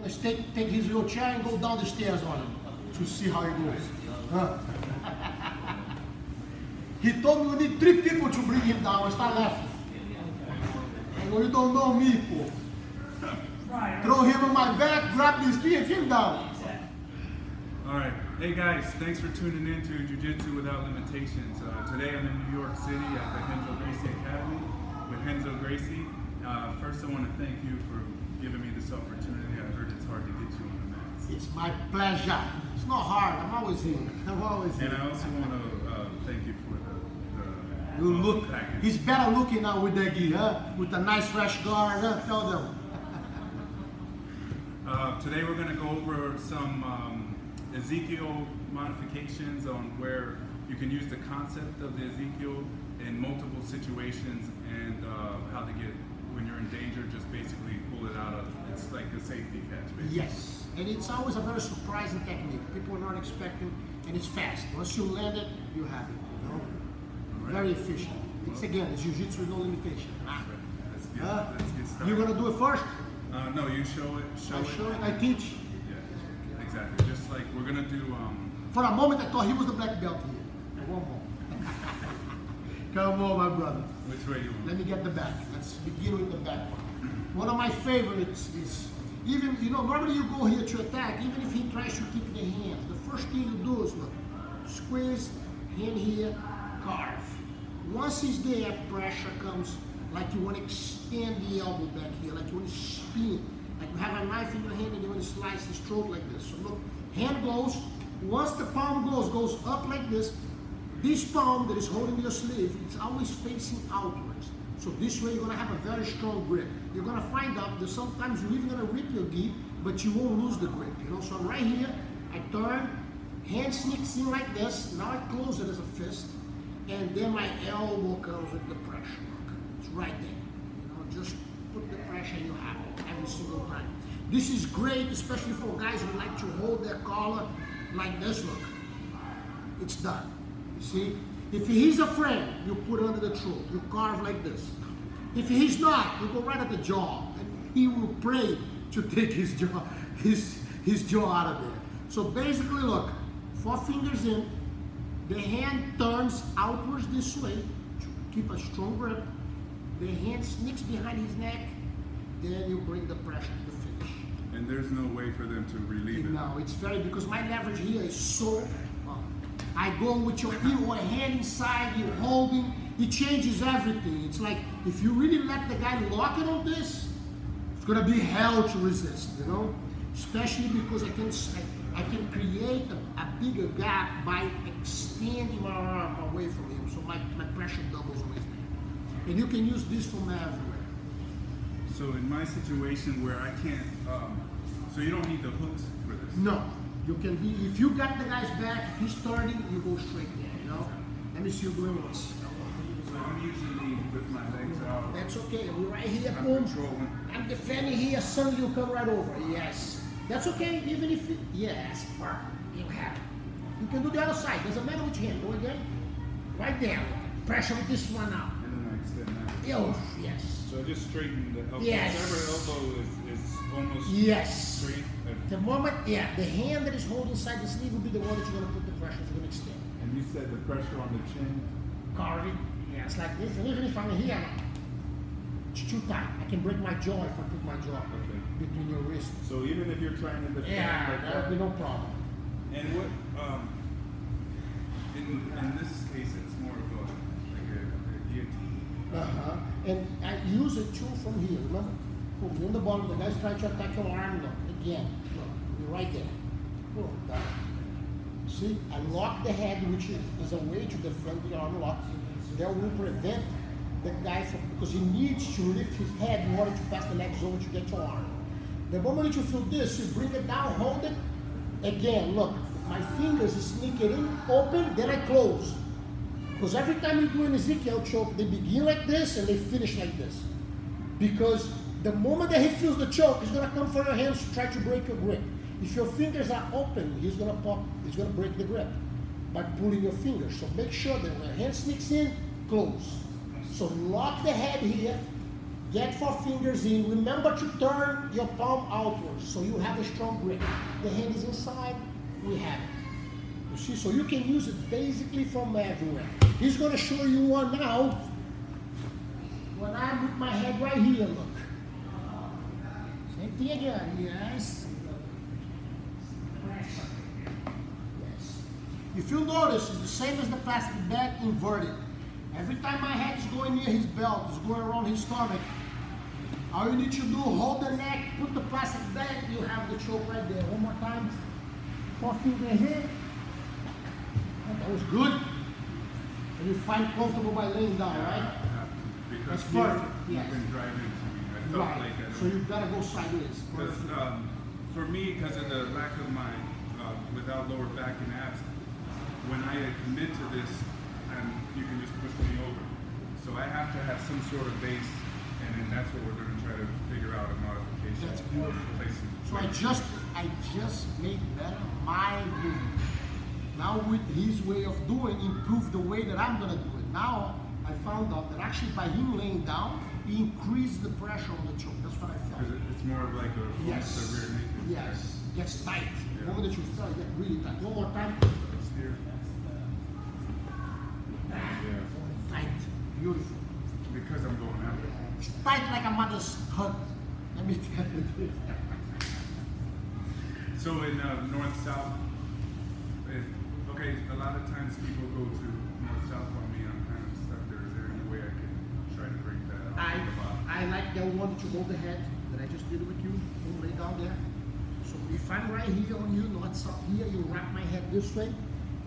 Let's take his wheelchair and go down the stairs on him to see how it goes. Huh? He told me we need 3 people to bring him down. I start laughing. I go, you don't know me, Paul. Throw him on my back, grab this key, and him down. All right. Hey guys, thanks for tuning in to Jiu Jitsu Without Limitations. Today I'm in New York City at the Renzo Gracie Academy with Renzo Gracie. First I want to thank you for giving me this opportunity. I heard it's hard to get you on the mats. It's my pleasure. It's not hard. I'm always here. I'm always here. And I also want to thank you for the you look. package. He's better looking now with that gi, huh? With a nice fresh guard. Huh? Tell them. Today we're going to go over some Ezekiel modifications on where you can use the concept of the Ezekiel in multiple situations and how to get, when you're in danger, just basically pull it out of, it's like a safety catch basically. Yes, and it's always a very surprising technique. People are not expecting, and it's fast. Once you land it, you have it, you know? Right. Very efficient. It's again, it's Jiu Jitsu with no limitation. Right. Let's get started. You're gonna do it first? No, you show it. I show it, I teach. Yeah, exactly. Just like we're gonna do. For a moment, I thought he was the black belt here. One more. Come on, my brother. Which way you want? Let me get the back. Let's begin with the back one. One of my favorites is, even, you know, normally you go here to attack, even if he tries to keep the hands. The first thing you do is, look, squeeze, hand here, carve. Once he's there, pressure comes, like you want to extend the elbow back here, like you want to spin. Like you have a knife in your hand and you want to slice his throat like this. So look, hand goes, once the palm goes up like this, this palm that is holding your sleeve, it's always facing outwards. So this way you're gonna have a very strong grip. You're gonna find out that sometimes you're even gonna rip your gi, but you won't lose the grip, you know? So right here, I turn, hand sneaks in like this, now I close it as a fist, and then my elbow comes with the pressure. Look, it's right there. You know, just put the pressure and you have it every single time. This is great, especially for guys who like to hold their collar like this, look. It's done. You see? If he's afraid, you put under the throat. You carve like this. If he's not, you go right at the jaw. And he will pray to take his jaw out of there. So basically, look, 4 fingers in, the hand turns outwards this way to keep a strong grip. The hand sneaks behind his neck, then you bring the pressure to the finish. And there's no way for them to relieve it. No, it's very, because my leverage here is so, I go with your hand inside, you're holding, it changes everything. It's like, if you really let the guy lock it on this, it's gonna be hell to resist, you know? Especially because I can create a bigger gap by extending my arm away from him, so my pressure doubles always there. And you can use this from everywhere. So in my situation where I can't, so you don't need the hooks for this? No, you can be, if you got the guy's back, if he's turning, you go straight there, you know? Let me see you doing this. So I'm usually with my legs out. That's okay, we're right here, I'm boom. controlling. I'm defending here, suddenly you come right over, yes. That's okay, even if it, yes, perfect, you have it. You can do the other side, doesn't matter which hand, go again. Right there, pressure with this one now. And then I extend that. Oh, yes. So just straighten the elbow. Yes. Whatever elbow is almost Yes. straight. The moment, yeah, the hand that is holding inside the sleeve will be the one that you're gonna put the pressure, you're gonna extend. And you said the pressure on the chin. Carving, yeah, it's like this, and even if I'm here, it's too tight. I can break my jaw if I put my jaw between your wrists. So even if you're trying to defend Yeah, like that would be no problem. And what, in this case, it's more of a guillotine. And I use it too from here, remember? Boom, you're on the bottom, the guy's trying to attack your arm, look, again, look, you're right there. Boom, done. See, I lock the head, which is a way to defend the arm lock. That will prevent the guy from, because he needs to lift his head in order to pass the legs over to get your arm. The moment you feel this, you bring it down, hold it. Again, look, my fingers sneak it in, open, then I close. Because every time you do an Ezekiel choke, they begin like this and they finish like this. Because the moment that he feels the choke, he's gonna come for your hands to try to break your grip. If your fingers are open, he's gonna break the grip by pulling your fingers. So make sure that when your hand sneaks in, close. So lock the head here, Get 4 fingers in. Remember to turn your palm outwards so you have a strong grip. The hand is inside, we have it. You see, so you can use it basically from everywhere. He's going to show you one now. When I put my head right here, look. Same thing again, yes. Yes. If you notice, it's the same as the plastic bag inverted. Every time my head is going near his belt, it's going around his stomach. All you need to do, hold the neck, put the plastic bag, you have the choke right there. One more time. 4 fingers in. That was good. And you find comfortable by laying down, right? Because That's perfect. you've Yes. been driving to me. I felt Right. like I So you better go sideways. Because for me, because of the lack of my, without lower back and abs, when I commit to this, and you can just push me over. So I have to have some sort of base, and then that's what we're going to try to figure out a modification. That's beautiful. Placing. So I just made better my movement. Now with his way of doing, improve the way that I'm gonna do it. Now I found out that actually by him laying down, he increased the pressure on the choke. That's what I felt. Because it's more of like a Yes. rear naked. Yes. Gets tight. Yeah. The moment that you feel it, get really tight. One more time. Here. Yeah. Tight. Beautiful. Because I'm going out. It's tight like a mother's hug. Let me tell you this. So in north-south, okay, a lot of times people go to north-south on me. I'm kind of stuck there. Is there any way I can try to break that out? I like that one that you hold the head that I just did with you. You lay down there. So if I'm right here on you, not south here, you wrap my head this way,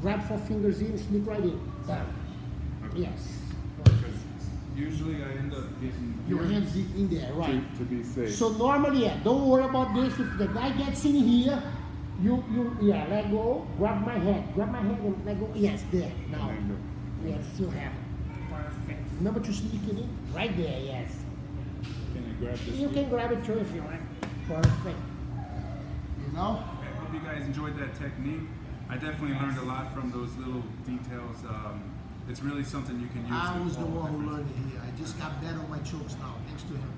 grab 4 fingers in, sneak right in. Down. Okay. Yes. Because usually I end up getting Your hands in there, right? to be safe. So normally, yeah, don't worry about this. If the guy gets in here, yeah, let go, grab my hand and let go. Yes, there, now. Let go. Yeah, still have it. Perfect. Remember to sneak it in? Right there, yes. Can I grab this? You can grab it too if you want. Perfect. You know? I hope you guys enjoyed that technique. I definitely learned a lot from those little details. It's really something you can use. I in was the all one who different- learned it here. I just got better on my chokes now, thanks to him.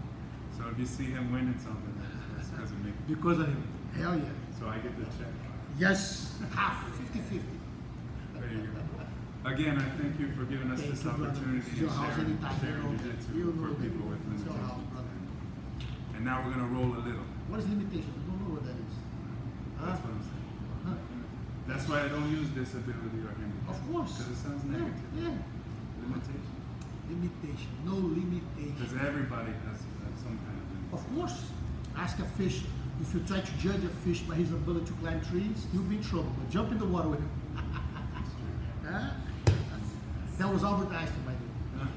So if you see him winning something, that's because of me. Because of him. Hell yeah. So I get the check. Yes, half, 50-50. There you go. Again, I thank you for giving us Thank this you, brother. opportunity It's your to house share anytime, jiu-jitsu you know for that. people with It's your house, limitations. brother. And now we're gonna roll a little. What is limitation? I don't know what that is. That's what I'm saying. Huh? That's why I don't use disability or handicap. Of course. Because it sounds Yeah, negative. yeah. Limitation. Limitation. No limitation. Because everybody has some kind of limitation. Of course. Ask a fish. If you try to judge a fish by his ability to climb trees, you'll be in trouble. But jump in the water with him. Huh? That was Albert Einstein, by the way.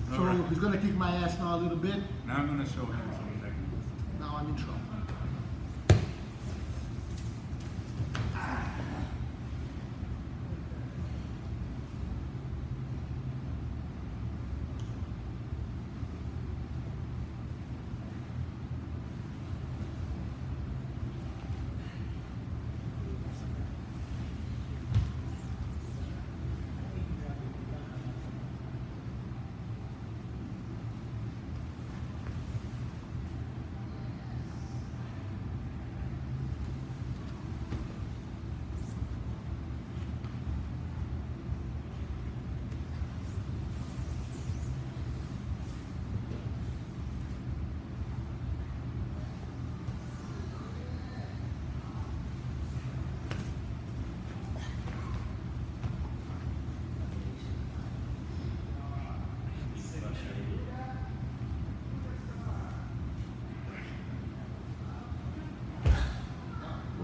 So All right. he's gonna kick my ass now a little bit. Now I'm gonna show him some techniques. Now I'm in trouble.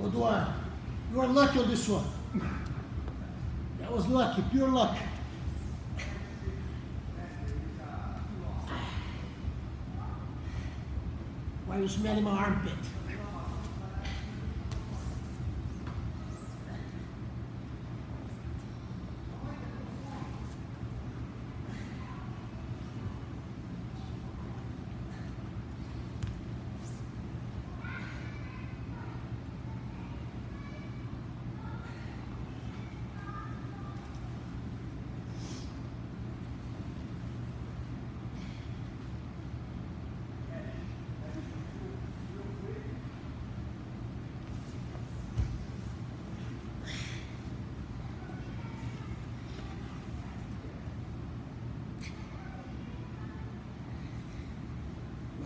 Oduan, you are lucky on this one. That was lucky, pure luck. Why are you smelling my armpit?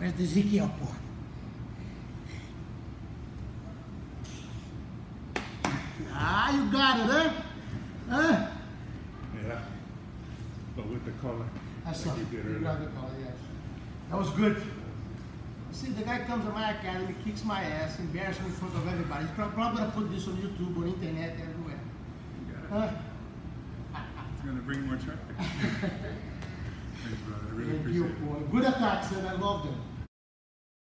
Where's the Ezekiel pô? Ah, you got it, huh? Huh? Yeah. But with the color. That's like something. you did You earlier. got the color, yes. That was good. See, the guy comes to my academy, kicks my ass, embarrasses me in front of everybody. He's probably gonna put this on YouTube, on internet, everywhere. You got it. Huh? It's gonna bring more traffic. Thanks, brother. I really Thank appreciate you, it. boy. Good attacks, and I love them.